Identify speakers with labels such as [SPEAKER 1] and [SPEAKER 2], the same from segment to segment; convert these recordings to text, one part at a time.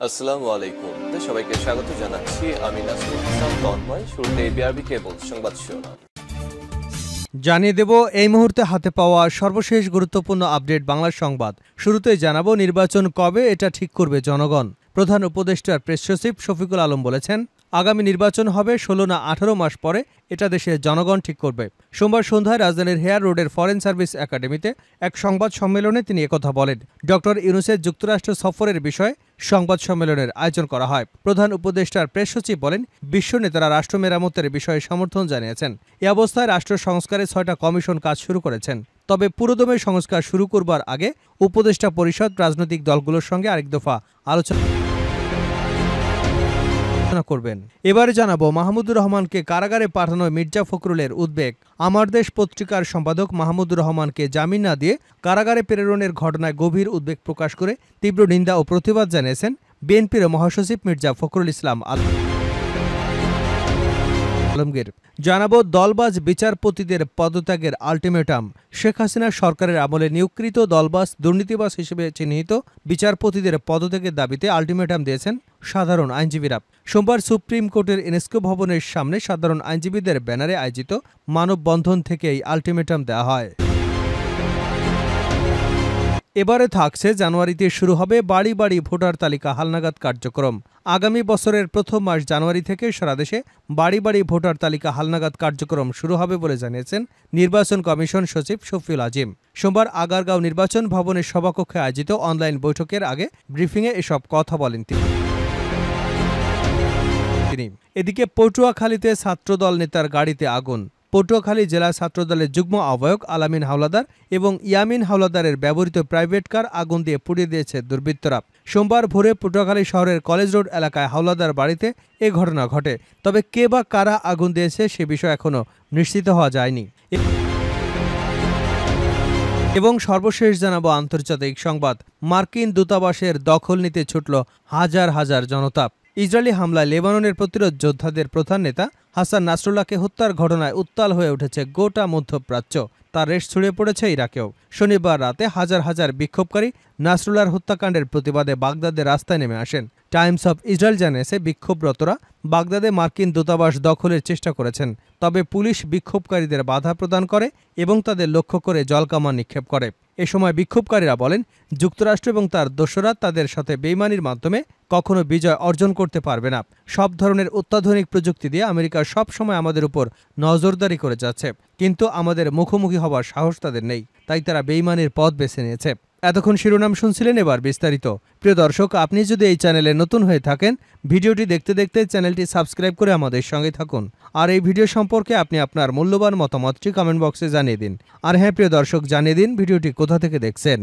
[SPEAKER 1] আসসালামু আলাইকুম। সবাইকে স্বাগত জানাচ্ছি। আমি নাসরুল ইসলাম তন্ময়। শুরুতে বিআরবি কেবল সংবাদ শিরোনাম
[SPEAKER 2] জানিয়ে দেব এই মুহূর্তে হাতে পাওয়া সর্বশেষ গুরুত্বপূর্ণ আপডেট বাংলা সংবাদ। শুরুতেই জানাবো নির্বাচন কবে এটা ঠিক করবে জনগণ। প্রধান উপদেষ্টার প্রেস সচিব শফিকুল আলম বলেছেন, আগামী নির্বাচন হবে ১৬ না ১৮ মাস পরে, এটা দেশের জনগণ ঠিক করবে। সোমবার সন্ধ্যায় রাজধানীর হেয়ার রোডের ফরেন সার্ভিস একাডেমিতে এক সংবাদ সম্মেলনে তিনি একথা বলেন। ডক্টর ইউনূসের যুক্তরাষ্ট্র সফরের বিষয়ে সংবাদ সম্মেলনের আয়োজন করা হয়। প্রধান উপদেষ্টার প্রেস সচিব বলেন, বিশ্ব নেতারা রাষ্ট্র মেরামতের বিষয়ে সমর্থন জানিয়েছেন। এ অবস্থায় রাষ্ট্র সংস্কারে 6টা কমিশন কাজ শুরু করেছেন। তবে পুরোদমে সংস্কার শুরু করবার আগে উপদেষ্টা পরিষদ রাজনৈতিক দলগুলোর সঙ্গে আরেক দফা আলোচনা করবেন। এবারে জানাবো মাহমুদুর রহমানকে কারাগারে পাঠানো মির্জা ফখরুলের উদ্বেগ। আমার দেশ পত্রিকার সম্পাদক মাহমুদুর রহমানকে জামিন না দিয়ে কারাগারে প্রেরণের ঘটনায় গভীর উদ্বেগ প্রকাশ করে তীব্র নিন্দা ও প্রতিবাদ জানিয়েছেন বিএনপির মহাসচিব মির্জা ফখরুল ইসলাম আলমগীর। জানাবো দলবাজ বিচারপতিদের পদত্যাগের আলটিমেটাম। শেখ হাসিনা সরকারের আমলে নিয়োগকৃত দলবাজ দুর্নীতিবাজ হিসেবে চিহ্নিত বিচারপতিদের পদত্যাগের দাবিতে আলটিমেটাম দিয়েছেন সাধারণ আইনজীবীরা। সোমবার সুপ্রিম কোর্টের ইউনেস্কো ভবনের সামনে সাধারণ আইনজীবীদের ব্যানারে আয়োজিত মানববন্ধন থেকে এই আলটিমেটাম দেওয়া হয়। এবারে থাকছে জানুয়ারিতে শুরু হবে বাড়ি বাড়ি ভোটার তালিকা হালনাগাদ কার্যক্রম। আগামী বছরের প্রথম মাস জানুয়ারি থেকে সারা দেশে বাড়ি বাড়ি ভোটার তালিকা হালনাগাদ কার্যক্রম শুরু হবে বলে জানিয়েছেন নির্বাচন কমিশন সচিব শফিউল আজিম। সোমবার আগারগাঁও নির্বাচন ভবনের সভাকক্ষে আয়োজিত অনলাইন বৈঠকের আগে ব্রিফিংয়ে এসব কথা বলেন তিনি। এদিকে পটুয়াখালীতে ছাত্রদল নেতার গাড়িতে আগুন। পটুয়াখালী জেলা ছাত্রদলের যুগ্ম আহ্বায়ক আলামিন হাওলাদার এবং ইয়ামিন হাওলাদারের ব্যবহৃত প্রাইভেট কার আগুন দিয়ে পুড়িয়ে দিয়েছে দুর্বৃত্তরা। সোমবার ভোরে পটুয়াখালী শহরের কলেজ রোড এলাকায় হাওলাদার বাড়িতে এ ঘটনা ঘটে। তবে কে বা কারা আগুন দিয়েছে সে বিষয় এখনও নিশ্চিত হওয়া যায়নি। এবং সর্বশেষ জানাবো আন্তর্জাতিক সংবাদ। মার্কিন দূতাবাসের দখল নিতে ছুটল হাজার হাজার জনতা। ইসরায়েলি হামলায় লেবাননের প্রতিরোধ যোদ্ধাদের প্রধান নেতা হাসান নাসরুল্লাহকে হত্যার ঘটনায় উত্তাল হয়ে উঠেছে গোটা মধ্যপ্রাচ্য। তার রেশ ছড়িয়ে পড়েছে ইরাকেও। শনিবার রাতে হাজার হাজার বিক্ষোভকারী নাসরুল্লাহর হত্যাকাণ্ডের প্রতিবাদে বাগদাদের রাস্তায় নেমে আসেন। টাইমস অফ ইসরায়েল জানিয়েছে, বিক্ষোভরতরা বাগদাদে মার্কিন দূতাবাস দখলের চেষ্টা করেছেন। তবে পুলিশ বিক্ষোভকারীদের বাধা প্রদান করে এবং তাদের লক্ষ্য করে জলকামান নিক্ষেপ করে। এ সময় বিক্ষোভকারীরা বলেন, যুক্তরাষ্ট্র এবং তার দোসররা তাদের সাথে বেইমানির মাধ্যমে কখনো বিজয় অর্জন করতে পারবে না। সব ধরনের অত্যাধুনিক প্রযুক্তি দিয়ে আমেরিকা সব সময় আমাদের উপর নজরদারি করে যাচ্ছে, কিন্তু আমাদের মুখোমুখি হওয়ার সাহস তাদের নেই, তাই তারা বেইমানির পথ বেছে নিয়েছে। এতক্ষণ শিরোনাম শুনছিলেন, এবার বিস্তারিত। প্রিয় দর্শক, আপনি যদি এই চ্যানেলে নতুন হয়ে থাকেন, ভিডিওটি দেখতে দেখতে চ্যানেলটি সাবস্ক্রাইব করে আমাদের সঙ্গে থাকুন। আর এই ভিডিও সম্পর্কে আপনি আপনার মূল্যবান মতামতটি কমেন্ট বক্সে জানিয়ে দিন। আর হ্যাঁ প্রিয় দর্শক, জানিয়ে দিন ভিডিওটি কোথা থেকে দেখছেন।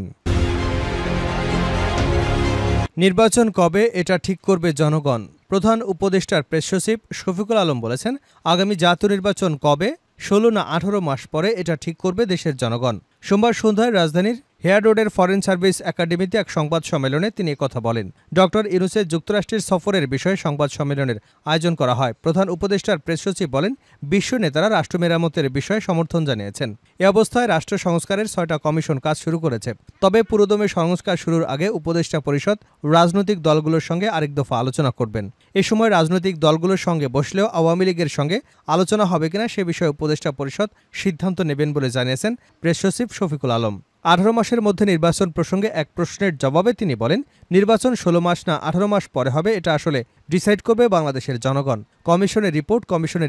[SPEAKER 2] নির্বাচন কবে এটা ঠিক করবে জনগণ। প্রধান উপদেষ্টার প্রেস সচিব শফিকুল আলম বলেছেন, আগামী জাতীয় নির্বাচন কবে ১৬ না ১৮ মাস পরে, এটা ঠিক করবে দেশের জনগণ। সোমবার সন্ধ্যায় রাজধানীর হেয়ার রোডের ফরেন সার্ভিস একাডেমিতে এক সংবাদ সম্মেলনে তিনি একথা বলেন। ডক্টর ইউনূসের যুক্তরাষ্ট্রের সফরের বিষয়ে সংবাদ সম্মেলনের আয়োজন করা হয়। প্রধান উপদেষ্টার প্রেস সচিব বলেন, বিশ্ব নেতারা রাষ্ট্র মেরামতের বিষয়ে সমর্থন জানিয়েছেন। এ অবস্থায় রাষ্ট্র সংস্কারের 6টা কমিশন কাজ শুরু করেছে। তবে পুরোদমে সংস্কার শুরুর আগে উপদেষ্টা পরিষদ রাজনৈতিক দলগুলোর সঙ্গে আরেক দফা আলোচনা করবেন। এ সময় রাজনৈতিক দলগুলোর সঙ্গে বসলেও আওয়ামী লীগের সঙ্গে আলোচনা হবে কিনা সে বিষয়ে উপদেষ্টা পরিষদ সিদ্ধান্ত নেবেন বলে জানিয়েছেন প্রেস সচিব শফিকুল আলম। 18 মাসের মধ্যে নির্বাচন প্রসঙ্গে এক প্রশ্নের জবাবে তিনি বলেন, নির্বাচন 16 মাস না 18 মাস পরে হবে, এটা আসলে ডিসাইড করবে বাংলাদেশের জনগণ। কমিশনের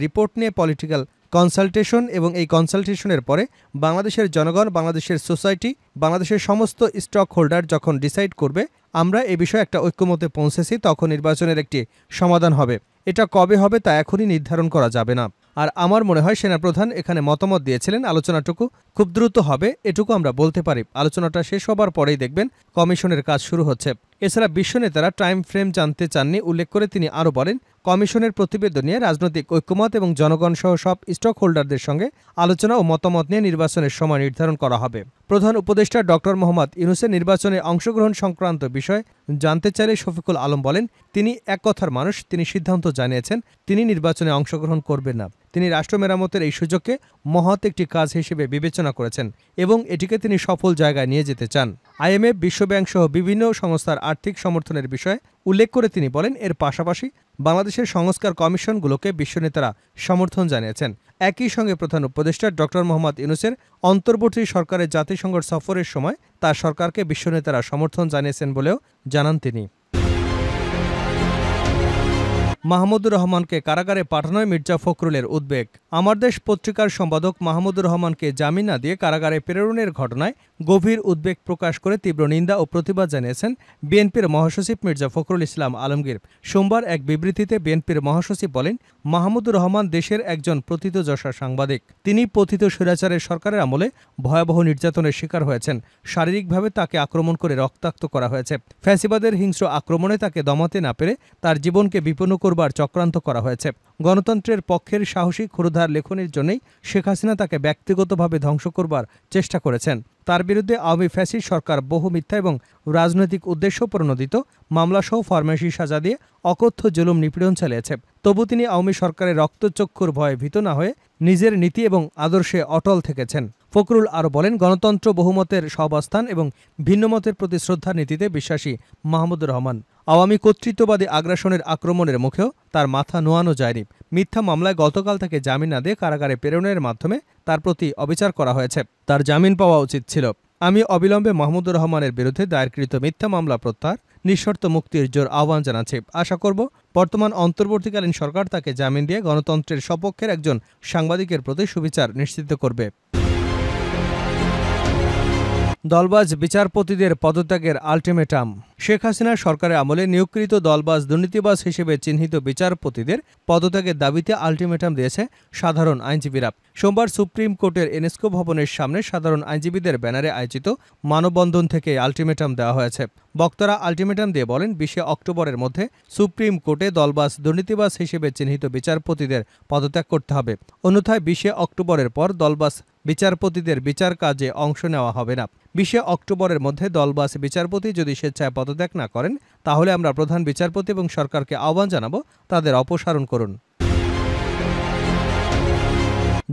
[SPEAKER 2] রিপোর্ট নিয়ে পলিটিক্যাল কনসালটেশন এবং এই কনসালটেশনের পরে বাংলাদেশের জনগণ, বাংলাদেশের সোসাইটি, বাংলাদেশের সমস্ত স্টক হোল্ডার যখন ডিসাইড করবে, আমরা এ বিষয়ে একটা ঐক্যমতে পৌঁছেছি, তখন নির্বাচনের একটি সমাধান হবে। এটা কবে হবে তা এখনই নির্ধারণ করা যাবে না। আর আমার মনে হয় সেনাপ্রধান এখানে মতামত দিয়েছিলেন, আলোচনাটুকু খুব দ্রুত হবে, এটুকু আমরা বলতে পারি। আলোচনাটা শেষ হবার পরেই দেখবেন কমিশনের কাজ শুরু হচ্ছে। এছাড়া বিশ্ব নেতারা টাইম ফ্রেম জানতে চাননি উল্লেখ করে তিনি আরও বলেন, কমিশনের প্রতিবেদন নিয়ে রাজনৈতিক ঐক্যমত এবং জনগণ সহ সব স্টক হোল্ডারদের সঙ্গে আলোচনা ও মতামত নিয়ে নির্বাচনের সময় নির্ধারণ করা হবে। প্রধান উপদেষ্টা ডক্টর মোহাম্মদ ইউনূসের নির্বাচনে অংশগ্রহণ সংক্রান্ত বিষয় জানতে চাইলে শফিকুল আলম বলেন, তিনি এক কথার মানুষ, তিনি সিদ্ধান্ত জানিয়েছেন তিনি নির্বাচনে অংশগ্রহণ করবেন না। তিনি রাষ্ট্র মেরামতের এই সুযোগকে মহৎ একটি কাজ হিসেবে বিবেচনা করেছেন এবং এটিকে তিনি সফল জায়গায় নিয়ে যেতে চান। আইএমএফ, বিশ্বব্যাংক সহ বিভিন্ন সংস্থার আর্থিক সমর্থনের বিষয়ে উল্লেখ করে তিনি বলেন, এর পাশাপাশি বাংলাদেশের সংস্কার কমিশনগুলোকে বিশ্বনেতারা সমর্থন জানিয়েছেন। একই সঙ্গে প্রধান উপদেষ্টা ডক্টর মোহাম্মদ ইউনূসের অন্তর্বর্তী সরকারের জাতিসংঘ সফরের সময় তার সরকারকে বিশ্বনেতারা সমর্থন জানিয়েছেন বলেও জানান তিনি। মাহমুদুর রহমানকে কারাগারে পাঠানোয় মির্জা ফখরুলের উদ্বেগ। আমার দেশ পত্রিকার সম্পাদক মাহমুদুর রহমানকে জামিন না দিয়ে কারাগারে প্রেরণের ঘটনায় গভীর উদ্বেগ প্রকাশ করে তীব্র নিন্দা ও প্রতিবাদ জানিয়েছেন বিএনপির মহাসচিব মির্জা ফখরুল ইসলাম আলমগীর। সোমবার এক বিবৃতিতে বিএনপির মহাসচিব বলেন, মাহমুদুর রহমান দেশের একজন প্রথিতযশা সাংবাদিক। তিনি পতিত স্বৈরাচারের সরকারের আমলে ভয়াবহ নির্যাতনের শিকার হয়েছেন। শারীরিকভাবে তাকে আক্রমণ করে রক্তাক্ত করা হয়েছে। ফ্যাসিবাদের হিংস্র আক্রমণে তাকে দমাতে না পেরে তার জীবনকে বিপন্ন করবার চক্রান্ত করা হয়েছে। গণতন্ত্রের পক্ষের সাহসী ক্ষুরধার লেখনির জন্যই শেখ হাসিনা তাকে ব্যক্তিগতভাবে ধ্বংস করবার চেষ্টা করেছেন। তার বিরুদ্ধে আওয়ামী ফ্যাসিস্ট সরকার বহু মিথ্যা এবং রাজনৈতিক উদ্দেশ্য প্রণোদিত মামলাসহ ফরমায়েশি সাজা দিয়ে অকথ্য জুলুম নিপীড়ন চালিয়েছে। তবু তিনি আওয়ামী সরকারের রক্তচক্ষুর ভয়ে ভীত না হয়ে নিজের নীতি এবং আদর্শে অটল থেকেছেন। ফখরুল আরও বলেন, গণতন্ত্র, বহুমতের সহাবস্থান এবং ভিন্নমতের প্রতি শ্রদ্ধার নীতিতে বিশ্বাসী মাহমুদুর রহমান। আওয়ামী কর্তৃত্ববাদী আগ্রাসনের আক্রমণের মুখেও তার মাথা নোয়ানো যায়নি। মিথ্যা মামলায় গতকাল তাকে জামিন না দিয়ে কারাগারে প্রেরণের মাধ্যমে তার প্রতি অবিচার করা হয়েছে। তার জামিন পাওয়া উচিত ছিল। আমি অবিলম্বে মাহমুদুর রহমানের বিরুদ্ধে দায়েরকৃত মিথ্যা মামলা প্রত্যাহার, নিঃশর্ত মুক্তির জোর আহ্বান জানাচ্ছি। আশা করব বর্তমান অন্তর্বর্তীকালীন সরকার তাকে জামিন দিয়ে গণতন্ত্রের সপক্ষের একজন সাংবাদিকের প্রতি সুবিচার নিশ্চিত করবে। দলবাজ বিচারপতিদের পদত্যাগের আল্টিমেটাম। শেখ হাসিনা সরকারের আমলে নিয়োগকৃত দলবাজ, দুর্নীতিবাজ হিসেবে চিহ্নিত বিচারপতিদের পদত্যাগের দাবিতে আল্টিমেটাম দিয়েছে সাধারণ আইনজীবীরা। সোমবার সুপ্রিম কোর্টের ইউনেস্কো ভবনের সামনে সাধারণ আইনজীবীদের ব্যানারে আয়োজিত মানববন্ধন থেকে আল্টিমেটাম দেওয়া হয়েছে। বক্তারা আল্টিমেটাম দিয়ে বলেন, 20 অক্টোবরের মধ্যে সুপ্রিম কোর্টে দলবাজ, দুর্নীতিবাজ হিসেবে চিহ্নিত বিচারপতিদের পদত্যাগ করতে হবে। অন্যথায় 20 অক্টোবরের পর দলবাজ বিচারপতিদের বিচার কাজে অংশ নেওয়া হবে না। 20 অক্টোবরের মধ্যে দলবাজ বিচারপতি যদি স্বেচ্ছায় পদত্যাগ না করেন, তাহলে আমরা প্রধান বিচারপতি এবং সরকারকে আহ্বান জানাবো তাদের অপসারণ করুন।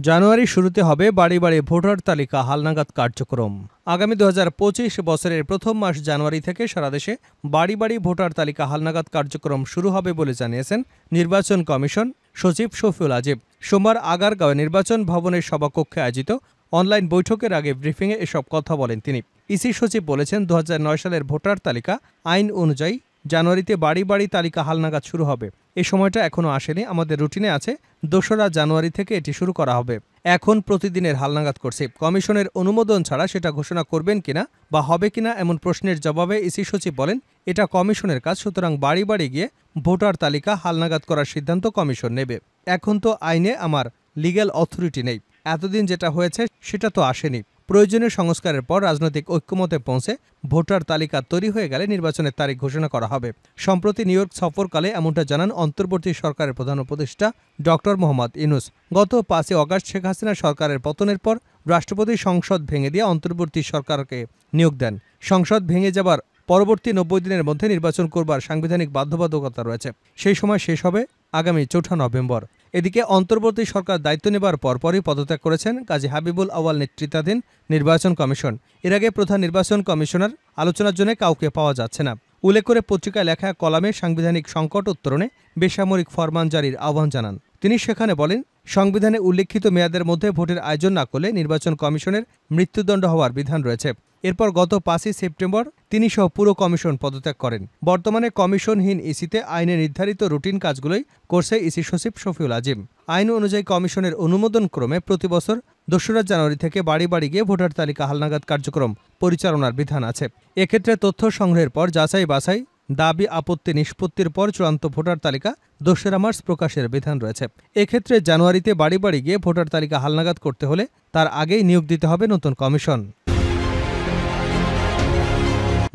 [SPEAKER 2] জানুয়ারির শুরুতে হবে বাড়ি বাড়ি ভোটার তালিকা হালনাগাদ কার্যক্রম। আগামী 2025 বছরের প্রথম মাস জানুয়ারি থেকে সারা দেশে বাড়ি বাড়ি ভোটার তালিকা হালনাগাদ কার্যক্রম শুরু হবে বলে জানিয়েছেন নির্বাচন কমিশন সচিব শফিউল আজিব। সোমবার আগারগাঁওয়ে নির্বাচন ভবনের সভাকক্ষে আয়োজিত অনলাইন বৈঠকের আগে ব্রিফিংয়ে এসব কথা বলেন তিনি। ইসি সচিব বলেছেন, 2009 সালের ভোটার তালিকা আইন অনুযায়ী জানুয়ারিতে বাড়ি বাড়ি তালিকা হালনাগাদ শুরু হবে। এই সময়টা এখনও আসেনি। আমাদের রুটিনে আছে 2রা জানুয়ারি থেকে এটি শুরু করা হবে। এখন প্রতিদিনের হালনাগাদ করছি। কমিশনের অনুমোদন ছাড়া সেটা ঘোষণা করবেন কিনা বা হবে কিনা এমন প্রশ্নের জবাবে ইসি সচিব বলেন, এটা কমিশনের কাজ, সুতরাং বাড়ি বাড়ি গিয়ে ভোটার তালিকা হালনাগাদ করার সিদ্ধান্ত কমিশন নেবে। এখন তো আইনে আমার লিগ্যাল অথরিটি নেই। এতদিন যেটা হয়েছে সেটা তো আসেনি। প্রয়োজনীয় সংস্কারের পর রাজনৈতিক ঐক্যমতে পৌঁছে ভোটার তালিকা তৈরি হয়ে গেলে নির্বাচনের তারিখ ঘোষণা করা হবে। সম্প্রতি নিউ ইয়র্ক সফরকালে এমনটা জানান অন্তর্বর্তী সরকারের প্রধান উপদেষ্টা ডক্টর মোহাম্মদ ইউনূস। গত 5 অগাস্ট শেখ হাসিনা সরকারের পতনের পর রাষ্ট্রপতি সংসদ ভেঙে দিয়ে অন্তর্বর্তী সরকারকে নিয়োগ দেন। সংসদ ভেঙে যাবার পরবর্তী 90 দিনের মধ্যে নির্বাচন করবার সাংবিধানিক বাধ্যবাধকতা রয়েছে। সেই সময় শেষ হবে আগামী 4 নভেম্বর। এদিকে অন্তর্বর্তী সরকার দায়িত্ব নেবার পরপরই পদত্যাগ করেছেন কাজী হাবিবুল আউয়াল নেতৃত্বাধীন নির্বাচন কমিশন। এর আগে প্রধান নির্বাচন কমিশনার আলোচনার জন্য কাউকে পাওয়া যাচ্ছে না। উল্লেখ করে পত্রিকায় লেখা কলামে সাংবিধানিক সংকট উত্তরণে বেসামরিক ফরমান জারির আহ্বান জানান তিনি। সেখানে বলেন, সংবিধানে উল্লেখিত মেয়াদের মধ্যে ভোটের আয়োজন না করলে নির্বাচন কমিশনের মৃত্যুদণ্ড হওয়ার বিধান রয়েছে। এরপর গত 5 সেপ্টেম্বর তিনি সহ পুরো কমিশন পদত্যাগ করেন। বর্তমানে কমিশনহীন ইসিতে আইনে নির্ধারিত রুটিন কাজগুলোই করছে ইসি সচিব শফিউল আজিম। আইন অনুযায়ী কমিশনের অনুমোদন ক্রমে প্রতি বছর 2রা জানুয়ারি থেকে বাড়ি বাড়ি গিয়ে ভোটার তালিকা হালনাগাদ কার্যক্রম পরিচালনার বিধান আছে। এক্ষেত্রে তথ্য সংগ্রহের পর যাচাই বাছাই, দাবি আপত্তি নিষ্পত্তির পর চূড়ান্ত ভোটার তালিকা 2রা মার্চ প্রকাশের বিধান রয়েছে। এক্ষেত্রে জানুয়ারিতে বাড়ি বাড়ি গিয়ে ভোটার তালিকা হালনাগাদ করতে হলে তার আগেই নিয়োগ দিতে হবে নতুন কমিশন।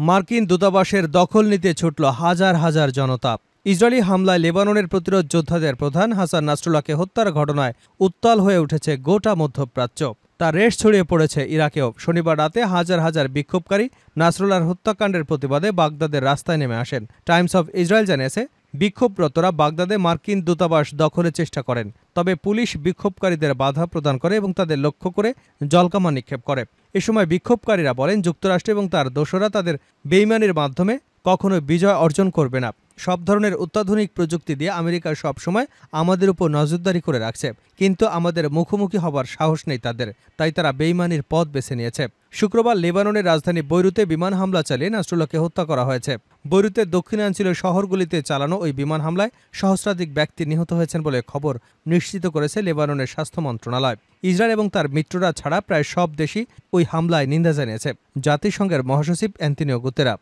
[SPEAKER 2] মার্কিন দূতাবাসের দখল নিতে ছুটল হাজার হাজার জনতা। ইসরায়েলি হামলায় লেবাননের প্রতিরোধ যোদ্ধাদের প্রধান হাসান নাসরুল্লাহকে হত্যার ঘটনায় উত্তাল হয়ে উঠেছে গোটা মধ্যপ্রাচ্য। তার রেশ ছড়িয়ে পড়েছে ইরাকেও। শনিবার রাতে হাজার হাজার বিক্ষোভকারী নাসরুল্লাহর হত্যাকাণ্ডের প্রতিবাদে বাগদাদের রাস্তায় নেমে আসেন। টাইমস অফ ইসরায়েল জানিয়েছে, বিক্ষোভরতরা বাগদাদে মার্কিন দূতাবাস দখলের চেষ্টা করেন। তবে পুলিশ বিক্ষোভকারীদের বাধা প্রদান করে এবং তাদের লক্ষ্য করে জলকামান নিক্ষেপ করে। এ সময় বিক্ষোভকারীরা বলেন, যুক্তরাষ্ট্র এবং তার দোসররা তাদের বেইমানির মাধ্যমে কখনো বিজয় অর্জন করবে না। সব ধরনের অত্যাধুনিক প্রযুক্তি দিয়ে আমেরিকা সবসময় আমাদের উপর নজরদারি করে রাখছে, কিন্তু আমাদের মুখোমুখি হবার সাহস নেই তাদের, তাই তারা বেইমানির পথ বেছে নিয়েছে। শুক্রবার লেবাননের রাজধানী বৈরুতে বিমান হামলা চালিয়ে নাসরুল্লাহকে হত্যা করা হয়েছে। বৈরুতের দক্ষিণাঞ্চলীয় শহরগুলিতে চালানো ওই বিমান হামলায় সহস্রাধিক ব্যক্তি নিহত হয়েছেন বলে খবর নিশ্চিত করেছে লেবাননের স্বাস্থ্য মন্ত্রণালয়। ইসরায়েল এবং তার মিত্ররা ছাড়া প্রায় সব দেশই ওই হামলায় নিন্দা জানিয়েছে জাতিসংঘের মহাসচিব অ্যান্তোনিও গুতেরা।